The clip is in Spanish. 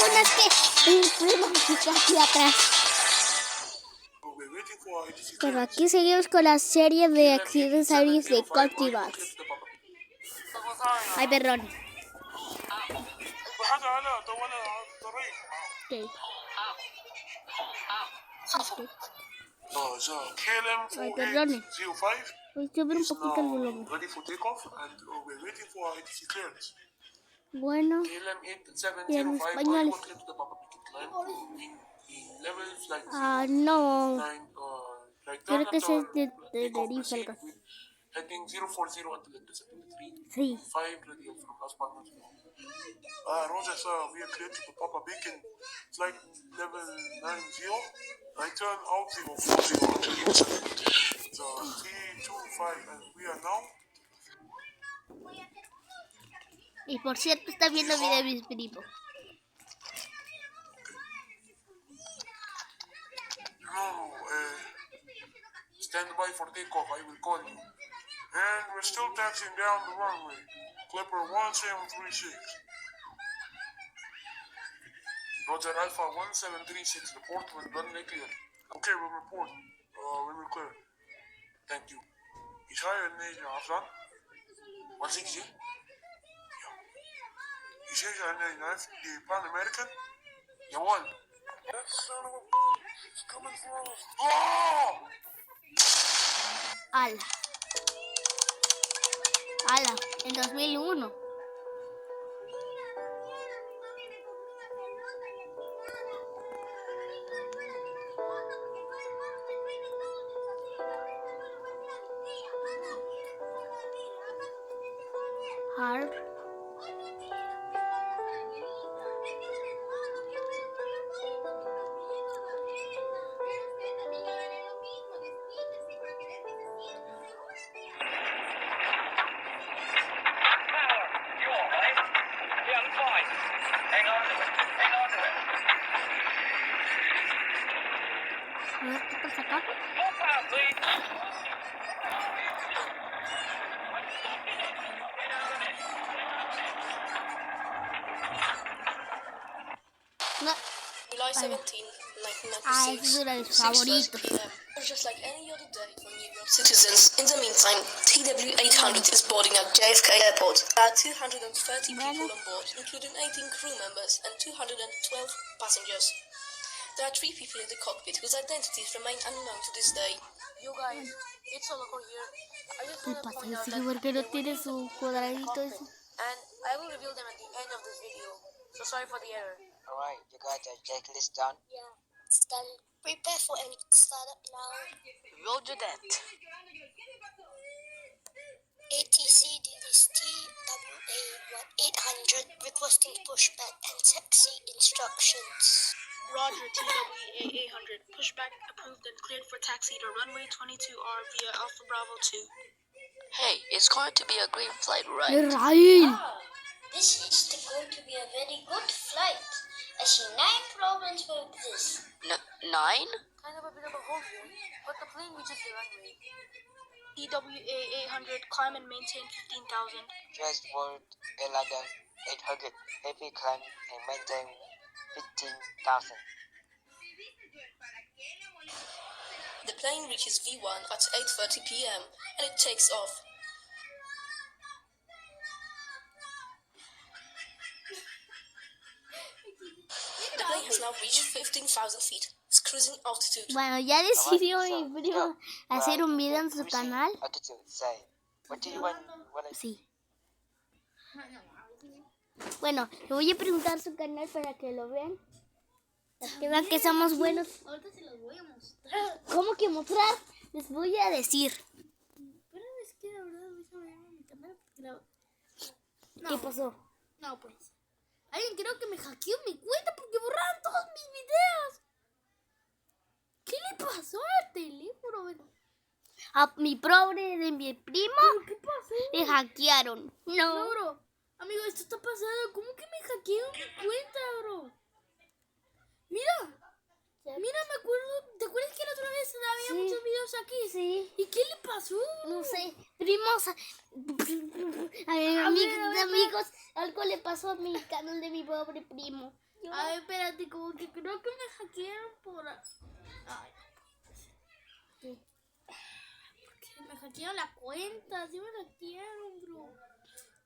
problema es que el primo está aquí atrás. Pero aquí seguimos con la serie de accidentes de Cultivars. Ay, perdón. Okay. Ay, perdone. Voy a subir un poquito el volumen. Bueno, y en español. No. Creo que ese es de Riffle. Sí. Roger, sir, we are clear to the Papa Beacon. Flight level 90. I turn out 040 until incident. So 325 and we are now. Y por cierto, está viendo video de mis primos. No, stand by for takeoff. I will call you. And we're still taxiing down the runway. Clipper 1736. Roger, Alpha 1736. Report when runway clear. Okay, we'll report. When we're clear. Thank you. İşaret neydi Afran? 160? İşaret neydi? Pan American? Yawan. That son of a bitch is coming for us. Oh! Ala. Ala, en 2001. Hard. A ver, ¿qué pasa acá? No. July 17, 1996. Ese era mi favorito. 6:30 p.m. Just like any other day for New York citizens. In the meantime, TW-800 is boarding at JFK Airport. There are 230 people on board, including 18 crew members and 212 passengers. There are 3 people in the cockpit whose identities remain unknown to this day. You guys, it's all over here. I just want to point out that porque no tiene su cuadradito ese. and I will reveal them at the end of this video. So sorry for the error. Alright, you got the checklist done? Yeah, it's done. Prepare for engine startup now. Roger that. ATC DDST WA-1800 requesting pushback and taxi instructions. Roger, TWA-800. Pushback approved and cleared for taxi to runway 22R via Alpha Bravo 2. Hey, it's going to be a great flight, right? Israel. This is going to be a very good flight. I see 9 problems with this. 9? Kind of a bit of a hole here, but the plane reaches the runway. TWA-800, climb and maintain 15,000. Just board London 800, heavy climb and maintain 15,000. The plane reaches V1 at 8:30 p.m. and it takes off. The plane has now reached 15,000 feet. It's cruising altitude. Bueno, ya decidió mi primo hacer un video en su canal. Altitude, say. What do you want? Sí. Bueno, le voy a preguntar su canal para que lo vean. Para que vean que somos buenos. Ahorita se los voy a mostrar. ¿Cómo que mostrar? Les voy a decir. Pero es que la verdad voy a ver mi canal porque la... ¿Qué pasó? No, pues. Alguien creo que me hackeó mi cuenta porque borraron todos mis videos. ¿Qué le pasó al teléfono? Bueno, A mi pobre de mi primo ¿qué pasó? le hackearon. No, No. bro. Amigo, esto está pasando. ¿Cómo que me hackearon mi cuenta, bro? Mira. Mira, me acuerdo. ¿Te acuerdas que la otra vez había Sí. muchos videos aquí? Sí. ¿Y qué le pasó? No sé, primos, amigos, algo le pasó a mi canal de mi pobre primo. Ay, espérate, como que creo que me hackearon por... Ay, ¿qué? Me hackearon la cuenta, sí me hackearon, bro.